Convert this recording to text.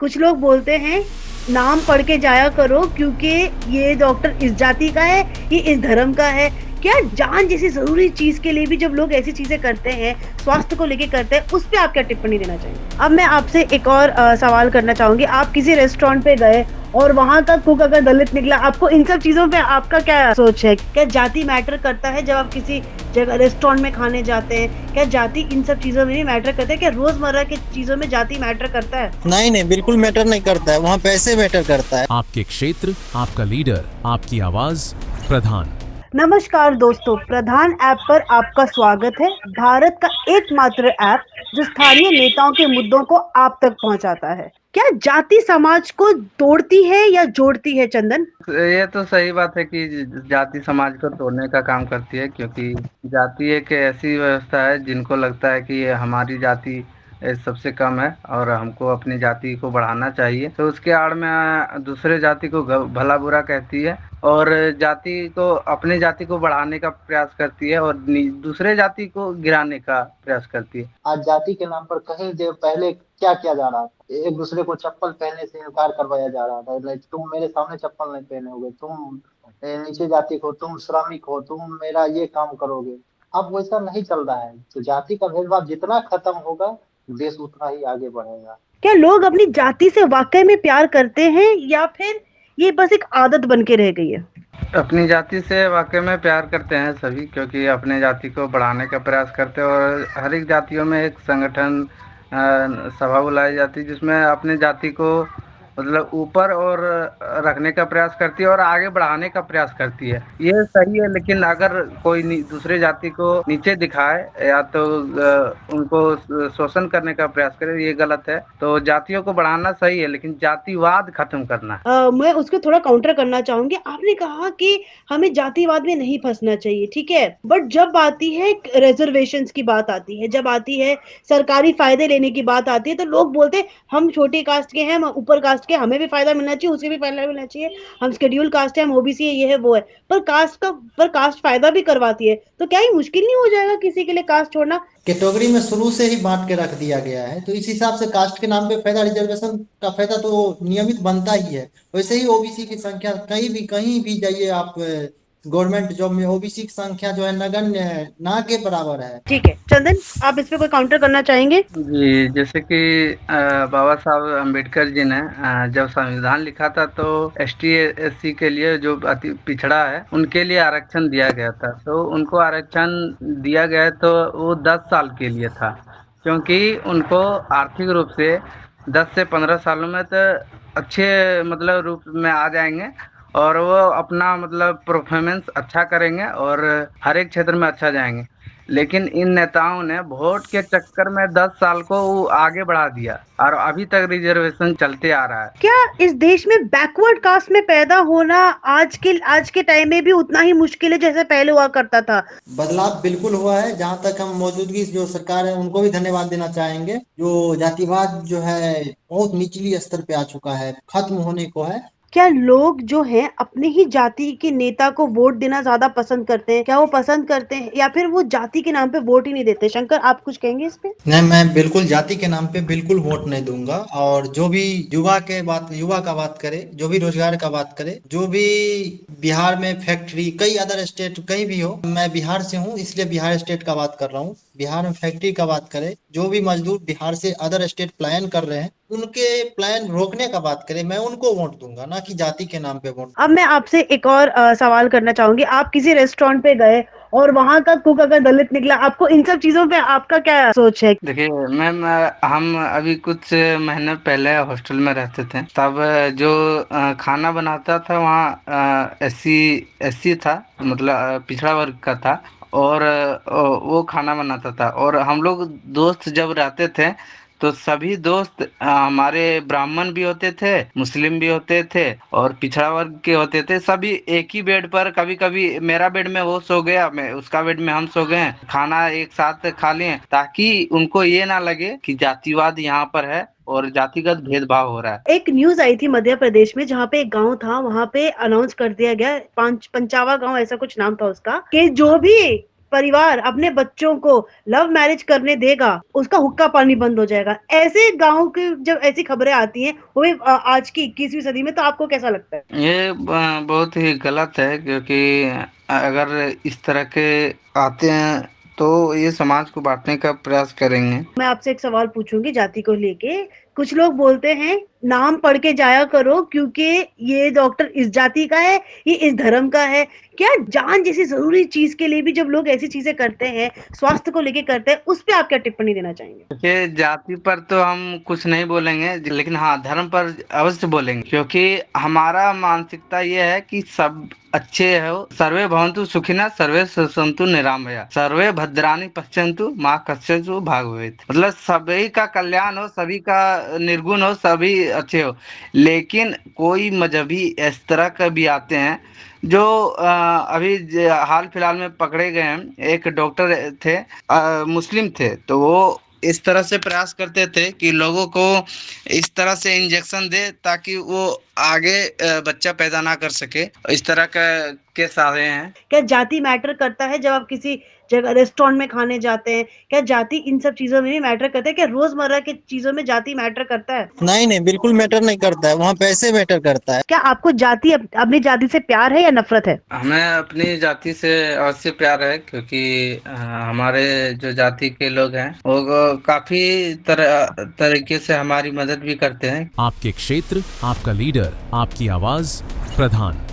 कुछ लोग बोलते हैं नाम पढ़ के जाया करो क्योंकि ये डॉक्टर इस जाति का है, ये इस धर्म का है। क्या जान जैसी ज़रूरी चीज़ के लिए भी जब लोग ऐसी चीज़ें करते हैं, स्वास्थ्य को लेके करते हैं, उस पे आप क्या टिप्पणी देना चाहेंगे? अब मैं आपसे एक और सवाल करना चाहूँगी। आप किसी रेस्टोरेंट पे गए और वहाँ का कुक अगर दलित निकला, आपको इन सब चीज़ों पे आपका क्या सोच है? क्या जाति मैटर करता है जब आप किसी जगह रेस्टोरेंट में खाने जाते हैं? क्या जाति इन सब चीज़ों में भी मैटर करता है? क्या रोज़मर्रा की चीज़ों में जाति मैटर करता है? नहीं नहीं, बिल्कुल मैटर नहीं करता है, वहाँ पैसे मैटर करता है। आपके क्षेत्र, आपका लीडर, आपकी आवाज, प्रधान। नमस्कार दोस्तों, प्रधान ऐप पर आपका स्वागत है। भारत का एकमात्र ऐप जो स्थानीय नेताओं के मुद्दों को आप तक पहुंचाता है। क्या जाति समाज को तोड़ती है या जोड़ती है, चंदन? ये तो सही बात है कि जाति समाज को तोड़ने का काम करती है, क्योंकि जाति एक ऐसी व्यवस्था है जिनको लगता है कि ये हमारी जाति सबसे कम है और हमको अपनी जाति को बढ़ाना चाहिए, तो उसके आड़ में दूसरे जाति को भला बुरा कहती है और जाति को अपने जाति को बढ़ाने का प्रयास करती है और दूसरे जाति को गिराने का प्रयास करती है। आज जाति के नाम पर कहीं देर पहले क्या किया जा रहा था? एक दूसरे को चप्पल पहनने से इनकार करवाया जा रहा था। लाइक तुम मेरे सामने चप्पल नहीं पहनोगे, तुम नीचे जाति को, तुम श्रमिक हो, तुम मेरा ये काम करोगे। अब वैसा नहीं चल रहा है। तो जाति का भेदभाव जितना खत्म होगा, देश उतना ही आगे बढ़ेगा। क्या लोग अपनी जाति से वाकई में प्यार करते हैं या फिर ये बस एक आदत बन के रह गई है? अपनी जाति से वाकई में प्यार करते हैं सभी, क्योंकि अपने जाति को बढ़ाने का प्रयास करते हैं और हर एक जातियों में एक संगठन सभा बुलाई जाती है जिसमें अपने जाति को मतलब ऊपर और रखने का प्रयास करती है और आगे बढ़ाने का प्रयास करती है। ये सही है, लेकिन अगर कोई दूसरे जाति को नीचे दिखाए या तो उनको शोषण करने का प्रयास करे, ये गलत है। तो जातियों को बढ़ाना सही है, लेकिन जातिवाद खत्म करना है। मैं उसको थोड़ा काउंटर करना चाहूंगी। आपने कहा कि हमें जातिवाद में नहीं फंसना चाहिए, ठीक है, बट जब आती है रिजर्वेशंस की बात आती है, जब आती है सरकारी फायदे लेने की बात आती है, तो लोग बोलते हैं हम छोटी कास्ट के हैं, हम ऊपर कास्ट के, हमें भी फायदा मिलना चाहिए, उसे भी फायदा मिलना चाहिए, हम शेड्यूल कास्ट है, हम ओबीसी है, ये है वो है। पर कास्ट फायदा भी करवाती है, तो क्या ये मुश्किल नहीं हो जाएगा किसी के लिए कास्ट छोड़ना? कैटेगरी में शुरू से ही बांट के रख दिया गया है, तो इस हिसाब से कास्ट के नाम पे फायदा, रिजर्वेशन का फायदा तो नियमित बनता ही है। वैसे ही ओबीसी की संख्या कहीं भी जाइए आप, गवर्नमेंट जॉब में ओबीसी की संख्या जो है नगण्य है, ना के बराबर है। ठीक है चंदन, आप इस पे कोई काउंटर करना चाहेंगे? जी, जैसे कि बाबा साहब अम्बेडकर जी ने जब संविधान लिखा था तो एसटी एससी के लिए जो अति पिछड़ा है उनके लिए आरक्षण दिया गया था। तो उनको आरक्षण दिया गया तो वो 10 साल के लिए था, क्योंकि उनको आर्थिक रूप से 10 से 15 सालों में तो अच्छे मतलब रूप में आ जाएंगे और वो अपना मतलब परफॉर्मेंस अच्छा करेंगे और हर एक क्षेत्र में अच्छा जाएंगे। लेकिन इन नेताओं ने वोट के चक्कर में 10 साल को आगे बढ़ा दिया और अभी तक रिजर्वेशन चलते आ रहा है। क्या इस देश में बैकवर्ड कास्ट में पैदा होना आज के टाइम में भी उतना ही मुश्किल है जैसे पहले हुआ करता था? बदलाव बिल्कुल हुआ है। जहाँ तक हम मौजूदगी जो सरकार है उनको भी धन्यवाद देना चाहेंगे। जो जातिवाद जो है बहुत निचली स्तर पे आ चुका है, खत्म होने को है। क्या लोग जो हैं अपने ही जाति के नेता को वोट देना ज्यादा पसंद करते हैं? क्या वो पसंद करते हैं या फिर वो जाति के नाम पे वोट ही नहीं देते? शंकर, आप कुछ कहेंगे इस पे? नहीं, मैं बिल्कुल जाति के नाम पे बिल्कुल वोट नहीं दूंगा। और जो भी युवा का बात करे, जो भी रोजगार का बात करे, जो भी बिहार में फैक्ट्री, कई अदर स्टेट कहीं भी हो, मैं बिहार से हूँ इसलिए बिहार स्टेट का बात कर रहा हूँ। बिहार में फैक्ट्री का बात करे, जो भी मजदूर बिहार से अदर स्टेट प्लान कर रहे हैं उनके प्लान रोकने का बात करे, मैं उनको वोट दूंगा, ना कि जाति के नाम पे वोट। अब मैं आपसे एक और सवाल करना चाहूंगी। आप किसी रेस्टोरेंट पे गए और वहां का कुक अगर दलित निकला, आपको इन सब चीजों पे आपका क्या सोच है? देखिए मैम, हम अभी कुछ महीने पहले हॉस्टल में रहते थे, तब जो खाना बनाता था वहाँ एससी था, मतलब पिछड़ा वर्ग का था और वो खाना बनाता था। और हम लोग दोस्त जब रहते थे तो सभी दोस्त हमारे ब्राह्मण भी होते थे, मुस्लिम भी होते थे और पिछड़ा वर्ग के होते थे। सभी एक ही बेड पर, कभी कभी मेरा बेड में वो सो गया, मैं उसका बेड में हम सो गए, खाना एक साथ खा लिए, ताकि उनको ये ना लगे कि जातिवाद यहाँ पर है और जातिगत भेदभाव हो रहा है। एक न्यूज आई थी मध्य प्रदेश में, जहाँ पे एक गांव था, वहां पे अनाउंस कर दिया गया, पंचावा गांव ऐसा कुछ नाम था उसका, कि जो भी परिवार अपने बच्चों को लव मैरिज करने देगा, उसका हुक्का पानी बंद हो जाएगा। ऐसे गाँव के जब ऐसी खबरें आती हैं, वो भी आज की 21वीं सदी में, तो आपको कैसा लगता है? ये बहुत ही गलत है, क्योंकि अगर इस तरह के आते हैं तो ये समाज को बांटने का प्रयास करेंगे। मैं आपसे एक सवाल पूछूंगी जाति को लेके। कुछ लोग बोलते हैं नाम पढ़ के जाया करो क्योंकि ये डॉक्टर इस जाति का है, ये इस धर्म का है। क्या जान जैसी जरूरी चीज के लिए भी जब लोग ऐसी चीजें करते हैं, स्वास्थ्य को लेके करते हैं, उस पे आप क्या टिप्पणी देना चाहेंगे? देखिए, जाति पर तो हम कुछ नहीं बोलेंगे, लेकिन हाँ, धर्म पर अवश्य बोलेंगे, क्योंकि हमारा मानसिकता ये है कि सब अच्छे हो। सर्वे भवन्तु सुखिनः, सर्वे सन्तु निरामया, सर्वे भद्राणि पश्यन्तु माँ कश्चित् भाग भवेत्। मतलब सभी का कल्याण हो, सभी का निर्गुण हो, सभी अच्छे हो। लेकिन कोई मजहबी इस तरह का भी आते हैं जो अभी हाल फिलहाल में पकड़े गए हैं। एक डॉक्टर थे, मुस्लिम थे, तो वो इस तरह से प्रयास करते थे कि लोगों को इस तरह से इंजेक्शन दे ताकि वो आगे बच्चा पैदा ना कर सके। इस तरह का केस आ रहे हैं। क्या जाति मैटर करता है जब आप किसी जगह रेस्टोरेंट में खाने जाते हैं? क्या जाति इन सब चीजों में नहीं मैटर करता है? क्या रोजमर्रा की चीजों में जाति मैटर करता है? नहीं, बिल्कुल मैटर नहीं करता है, वहाँ पैसे मैटर करता है। क्या आपको जाति अपनी जाति से प्यार है या नफरत है? हमें अपनी जाति से अवश्य प्यार है, क्योंकि हमारे जो जाति के लोग हैं वो काफी तरीके से हमारी मदद भी करते हैं। आपके क्षेत्र, आपका लीडर, आपकी आवाज, प्रधान।